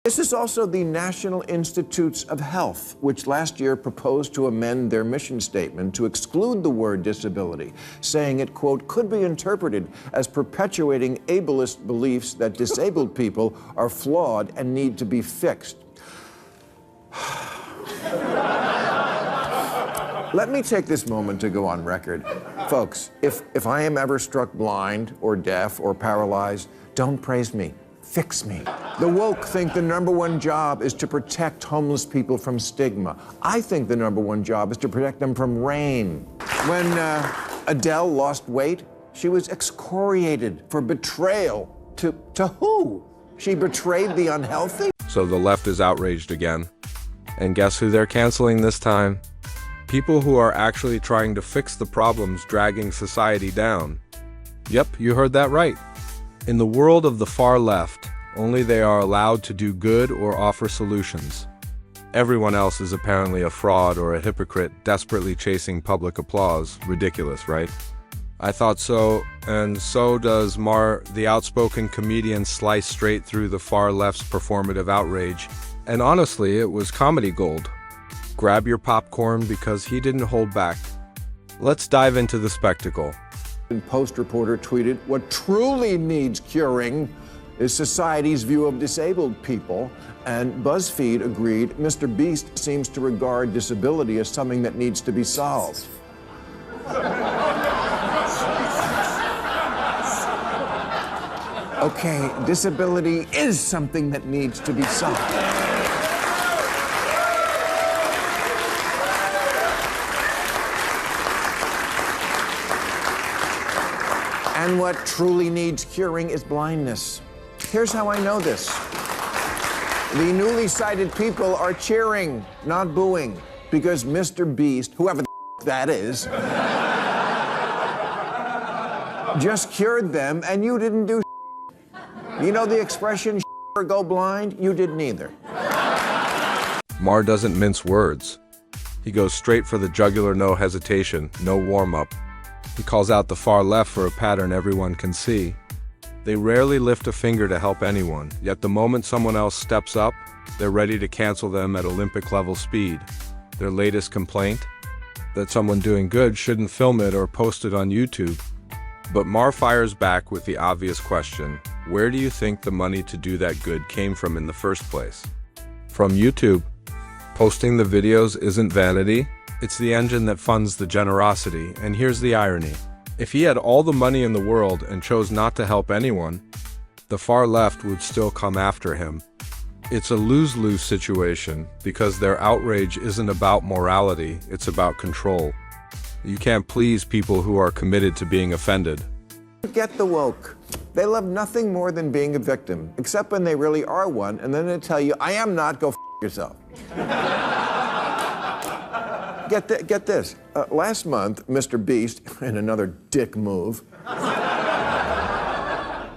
This is also the National Institutes of Health, which last year proposed to amend their mission statement to exclude the word disability, saying it, quote, could be interpreted as perpetuating ableist beliefs that disabled people are flawed and need to be fixed. Let me take this moment to go on record. Folks, if I am ever struck blind or deaf or paralyzed, don't praise me. Fix me. The woke think the #1 job is to protect homeless people from stigma. I think the #1 job is to protect them from rain. When Adele lost weight, she was excoriated for betrayal. To who? She betrayed the unhealthy? So the left is outraged again. And guess who they're canceling this time? People who are actually trying to fix the problems dragging society down. Yep, you heard that right. In the world of the far left, only they are allowed to do good or offer solutions. Everyone else is apparently a fraud or a hypocrite desperately chasing public applause. Ridiculous, right? I thought so, and so does Maher, the outspoken comedian, slice straight through the far left's performative outrage. And honestly, it was comedy gold. Grab your popcorn because he didn't hold back. Let's dive into the spectacle. Post reporter tweeted, what truly needs curing is society's view of disabled people. And BuzzFeed agreed, Mr. Beast seems to regard disability as something that needs to be solved. Okay, disability is something that needs to be solved. And what truly needs curing is blindness. Here's how I know this. The newly sighted people are cheering, not booing, because Mr. Beast, whoever the that is, just cured them and you didn't do. You know the expression or go blind? You didn't either. Maher doesn't mince words. He goes straight for the jugular, no hesitation, no warm-up. He calls out the far left for a pattern everyone can see. They rarely lift a finger to help anyone, yet the moment someone else steps up, they're ready to cancel them at Olympic-level speed. Their latest complaint? That someone doing good shouldn't film it or post it on YouTube. But Maher fires back with the obvious question, where do you think the money to do that good came from in the first place? From YouTube. Posting the videos isn't vanity. It's the engine that funds the generosity, and here's the irony. If he had all the money in the world and chose not to help anyone, the far left would still come after him. It's a lose-lose situation because their outrage isn't about morality, it's about control. You can't please people who are committed to being offended. Get the woke. They love nothing more than being a victim, except when they really are one, and then they tell you, I am not, go f yourself. Get this. Last month, Mr. Beast, in another dick move,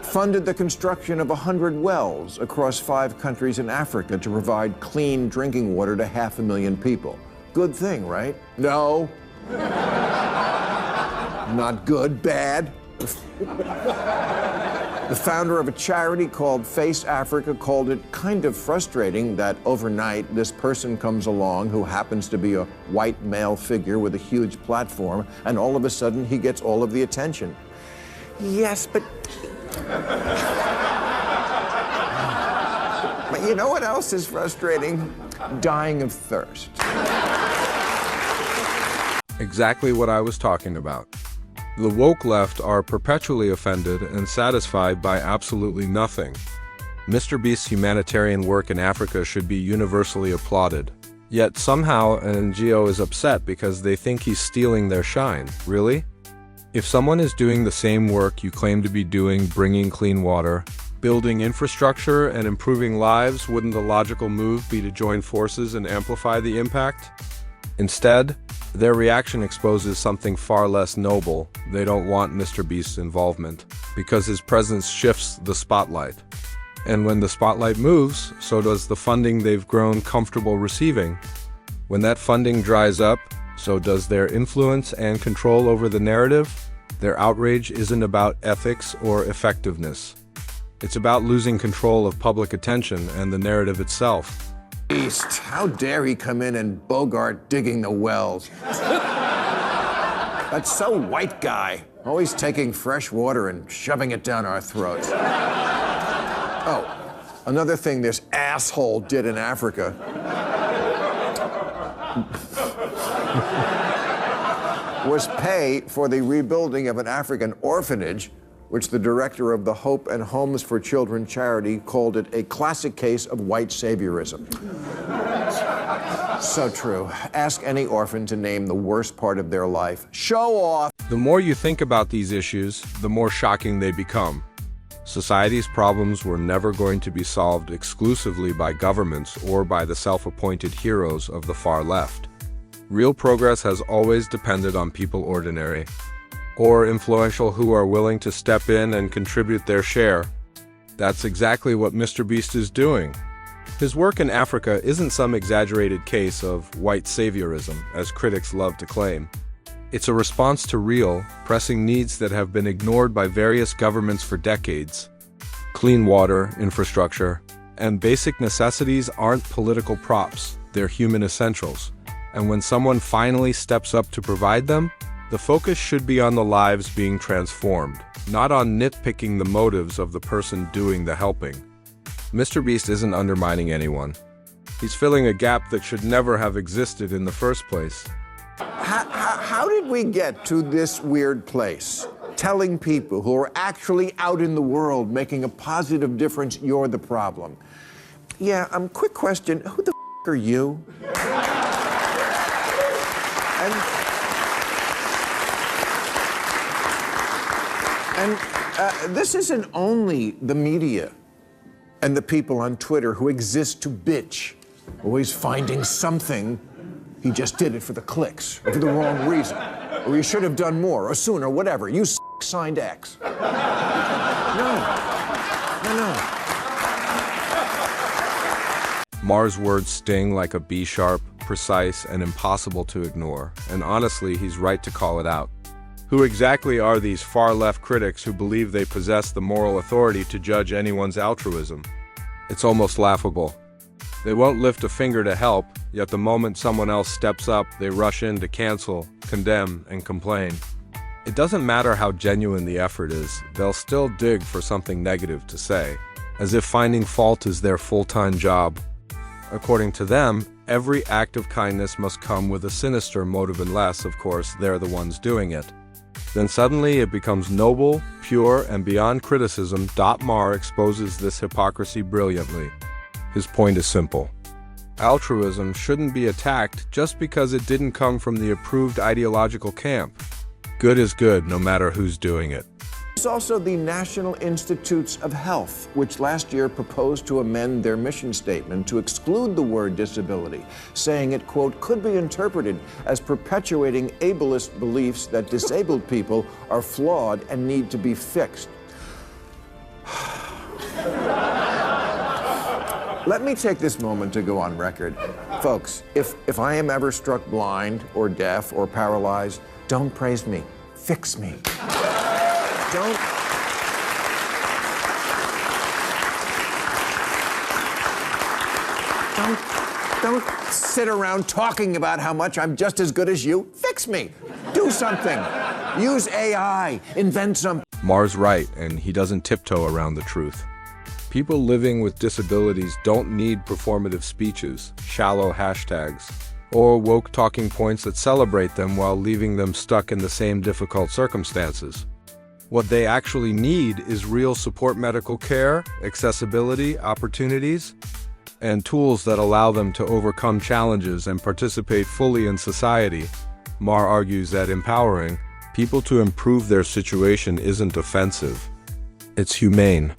funded the construction of 100 wells across 5 countries in Africa to provide clean drinking water to 500,000 people. Good thing, right? No. Not good, bad. The founder of a charity called Face Africa called it kind of frustrating that overnight this person comes along who happens to be a white male figure with a huge platform, and all of a sudden he gets all of the attention. Yes, but you know what else is frustrating? Dying of thirst. Exactly what I was talking about. The woke left are perpetually offended and satisfied by absolutely nothing. Mr. Beast's humanitarian work in Africa should be universally applauded. Yet somehow an NGO is upset because they think he's stealing their shine. Really? If someone is doing the same work you claim to be doing, bringing clean water, building infrastructure, and improving lives, wouldn't the logical move be to join forces and amplify the impact? Instead, their reaction exposes something far less noble. They don't want Mr. Beast's involvement, because his presence shifts the spotlight. And when the spotlight moves, so does the funding they've grown comfortable receiving. When that funding dries up, so does their influence and control over the narrative. Their outrage isn't about ethics or effectiveness. It's about losing control of public attention and the narrative itself. Beast, how dare he come in and bogart digging the wells? That's so white guy, always taking fresh water and shoving it down our throats. Oh, another thing this asshole did in Africa was pay for the rebuilding of an African orphanage, which the director of the Hope and Homes for Children charity called it a classic case of white saviorism. So true. Ask any orphan to name the worst part of their life. Show off. The more you think about these issues, the more shocking they become. Society's problems were never going to be solved exclusively by governments or by the self-appointed heroes of the far left. Real progress has always depended on people ordinary, or influential who are willing to step in and contribute their share. That's exactly what Mr. Beast is doing. His work in Africa isn't some exaggerated case of white saviorism, as critics love to claim. It's a response to real, pressing needs that have been ignored by various governments for decades. Clean water, infrastructure, and basic necessities aren't political props, they're human essentials. And when someone finally steps up to provide them, the focus should be on the lives being transformed, not on nitpicking the motives of the person doing the helping. Mr. Beast isn't undermining anyone. He's filling a gap that should never have existed in the first place. How did we get to this weird place? Telling people who are actually out in the world making a positive difference, you're the problem. Yeah, quick question, who the are you? And this isn't only the media and the people on Twitter who exist to bitch, always finding something. He just did it for the clicks, or for the wrong reason, or he should have done more, or sooner, or whatever. You signed X. No. Maher's words sting like a B-sharp, precise, and impossible to ignore, and honestly, he's right to call it out. Who exactly are these far-left critics who believe they possess the moral authority to judge anyone's altruism? It's almost laughable. They won't lift a finger to help, yet the moment someone else steps up, they rush in to cancel, condemn, and complain. It doesn't matter how genuine the effort is, they'll still dig for something negative to say, as if finding fault is their full-time job. According to them, every act of kindness must come with a sinister motive unless, of course, they're the ones doing it. Then suddenly it becomes noble, pure, and beyond criticism. Maher exposes this hypocrisy brilliantly. His point is simple. Altruism shouldn't be attacked just because it didn't come from the approved ideological camp. Good is good, no matter who's doing it. There's also the National Institutes of Health, which last year proposed to amend their mission statement to exclude the word disability, saying it, quote, could be interpreted as perpetuating ableist beliefs that disabled people are flawed and need to be fixed. Let me take this moment to go on record. Folks, if I am ever struck blind or deaf or paralyzed, don't praise me, fix me. Don't sit around talking about how much I'm just as good as you. Fix me. Do something. Use AI. Invent something. Maher's right, and he doesn't tiptoe around the truth. People living with disabilities don't need performative speeches, shallow hashtags, or woke talking points that celebrate them while leaving them stuck in the same difficult circumstances. What they actually need is real support medical care, accessibility, opportunities, and tools that allow them to overcome challenges and participate fully in society. Maher argues that empowering people to improve their situation isn't offensive. It's humane.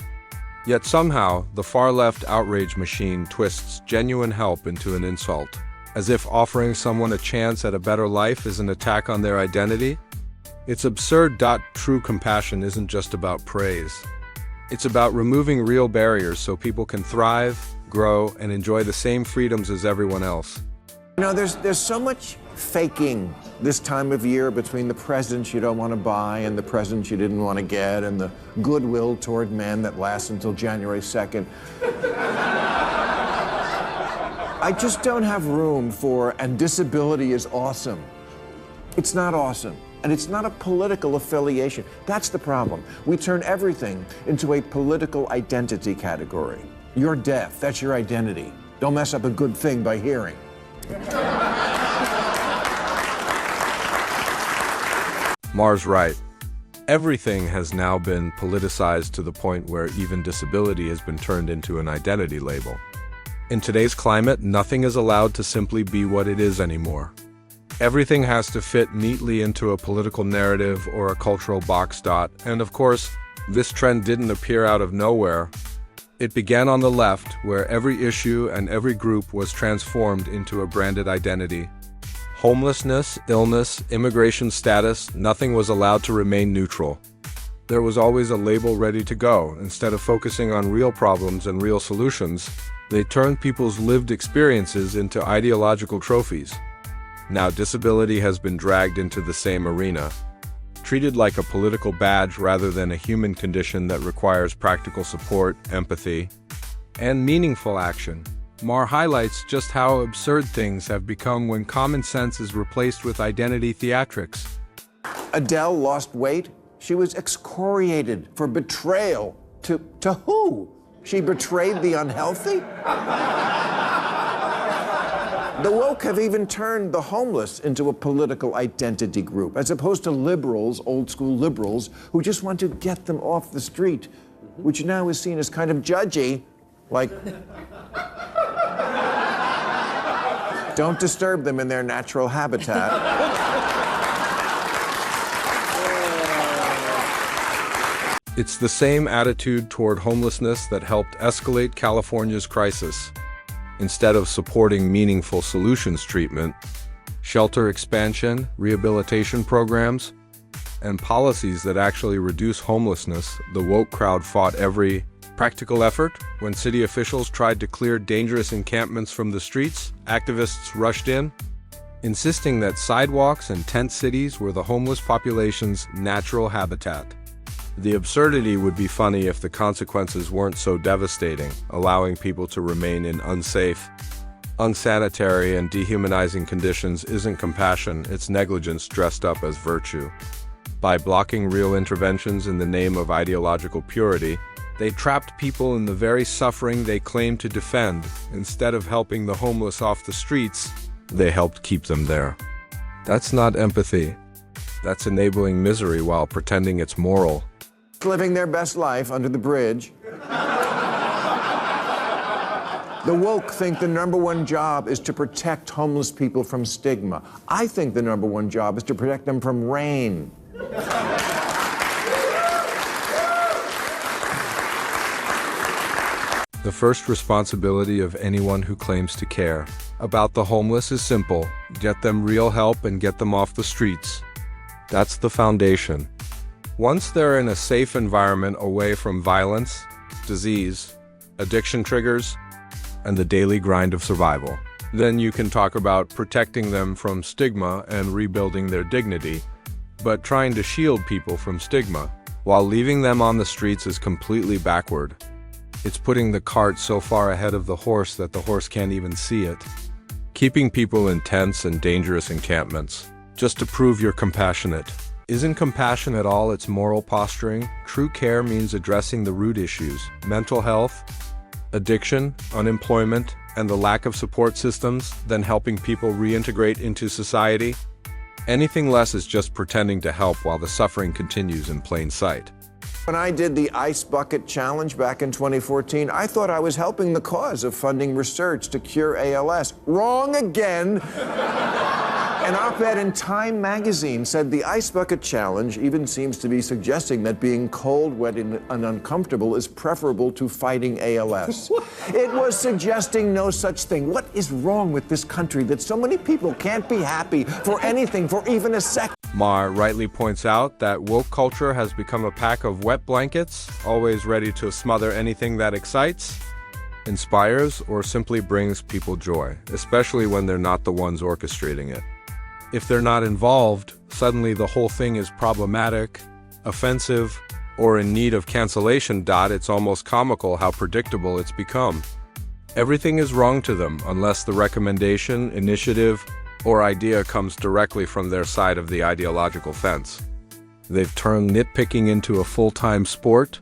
Yet somehow, the far-left outrage machine twists genuine help into an insult, as if offering someone a chance at a better life is an attack on their identity. It's absurd. True compassion isn't just about praise. It's about removing real barriers so people can thrive, grow, and enjoy the same freedoms as everyone else. You know, there's so much faking this time of year between the presents you don't want to buy and the presents you didn't want to get and the goodwill toward men that lasts until January 2nd. I just don't have room for, and disability is awesome. It's not awesome. And it's not a political affiliation. That's the problem. We turn everything into a political identity category. You're deaf, that's your identity. Don't mess up a good thing by hearing. Maher's right. Everything has now been politicized to the point where even disability has been turned into an identity label. In today's climate, nothing is allowed to simply be what it is anymore. Everything has to fit neatly into a political narrative or a cultural box dot. And of course, this trend didn't appear out of nowhere. It began on the left, where every issue and every group was transformed into a branded identity. Homelessness, illness, immigration status, nothing was allowed to remain neutral. There was always a label ready to go. Instead of focusing on real problems and real solutions, they turned people's lived experiences into ideological trophies. Now disability has been dragged into the same arena, treated like a political badge rather than a human condition that requires practical support, empathy, and meaningful action. Maher highlights just how absurd things have become when common sense is replaced with identity theatrics. Adele lost weight. She was excoriated for betrayal. To who? She betrayed the unhealthy? The woke have even turned the homeless into a political identity group, as opposed to liberals, old school liberals, who just want to get them off the street, which now is seen as kind of judgy, like, don't disturb them in their natural habitat. It's the same attitude toward homelessness that helped escalate California's crisis. Instead of supporting meaningful solutions treatment, shelter expansion, rehabilitation programs, and policies that actually reduce homelessness, the woke crowd fought every practical effort. When city officials tried to clear dangerous encampments from the streets, activists rushed in, insisting that sidewalks and tent cities were the homeless population's natural habitat. The absurdity would be funny if the consequences weren't so devastating. Allowing people to remain in unsafe, unsanitary, and dehumanizing conditions isn't compassion, it's negligence dressed up as virtue. By blocking real interventions in the name of ideological purity, they trapped people in the very suffering they claimed to defend. Instead of helping the homeless off the streets, they helped keep them there. That's not empathy. That's enabling misery while pretending it's moral. Living their best life under the bridge. The woke think the #1 job is to protect homeless people from stigma. I think the #1 job is to protect them from rain. The first responsibility of anyone who claims to care about the homeless is simple: get them real help and get them off the streets. That's the foundation. Once they're in a safe environment away from violence, disease, addiction triggers, and the daily grind of survival, then you can talk about protecting them from stigma and rebuilding their dignity. But trying to shield people from stigma while leaving them on the streets is completely backward. It's putting the cart so far ahead of the horse that the horse can't even see it. Keeping people in tense and dangerous encampments just to prove you're compassionate isn't compassion at all, it's moral posturing. True care means addressing the root issues: mental health, addiction, unemployment, and the lack of support systems, then helping people reintegrate into society. Anything less is just pretending to help while the suffering continues in plain sight. When I did the Ice Bucket Challenge back in 2014, I thought I was helping the cause of funding research to cure ALS. Wrong again. An op-ed in Time magazine said the Ice Bucket Challenge even seems to be suggesting that being cold, wet, and uncomfortable is preferable to fighting ALS. It was suggesting no such thing. What is wrong with this country that so many people can't be happy for anything for even a second? Maher rightly points out that woke culture has become a pack of wet blankets, always ready to smother anything that excites, inspires, or simply brings people joy, especially when they're not the ones orchestrating it. If they're not involved, suddenly the whole thing is problematic, offensive, or in need of cancellation. It's almost comical how predictable it's become. Everything is wrong to them unless the recommendation, initiative, or idea comes directly from their side of the ideological fence. They've turned nitpicking into a full-time sport,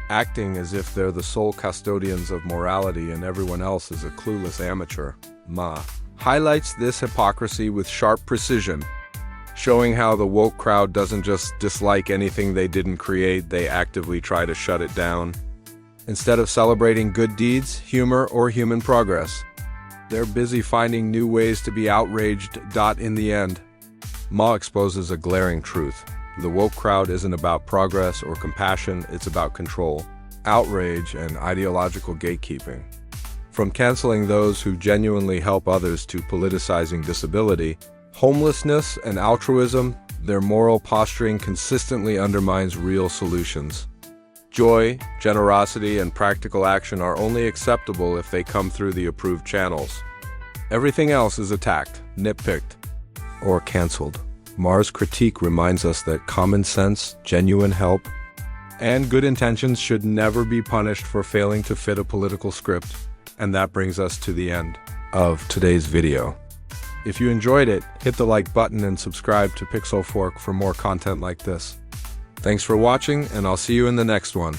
acting as if they're the sole custodians of morality and everyone else is a clueless amateur. Maher highlights this hypocrisy with sharp precision, showing how the woke crowd doesn't just dislike anything they didn't create, they actively try to shut it down. Instead of celebrating good deeds, humor, or human progress, they're busy finding new ways to be outraged. In the end, Maher exposes a glaring truth. The woke crowd isn't about progress or compassion, it's about control, outrage, and ideological gatekeeping. From canceling those who genuinely help others to politicizing disability, homelessness, and altruism, their moral posturing consistently undermines real solutions. Joy, generosity, and practical action are only acceptable if they come through the approved channels. Everything else is attacked, nitpicked, or canceled. Maher's critique reminds us that common sense, genuine help, and good intentions should never be punished for failing to fit a political script. And that brings us to the end of today's video. If you enjoyed it, hit the like button and subscribe to Pixel Fork for more content like this. Thanks for watching, and I'll see you in the next one.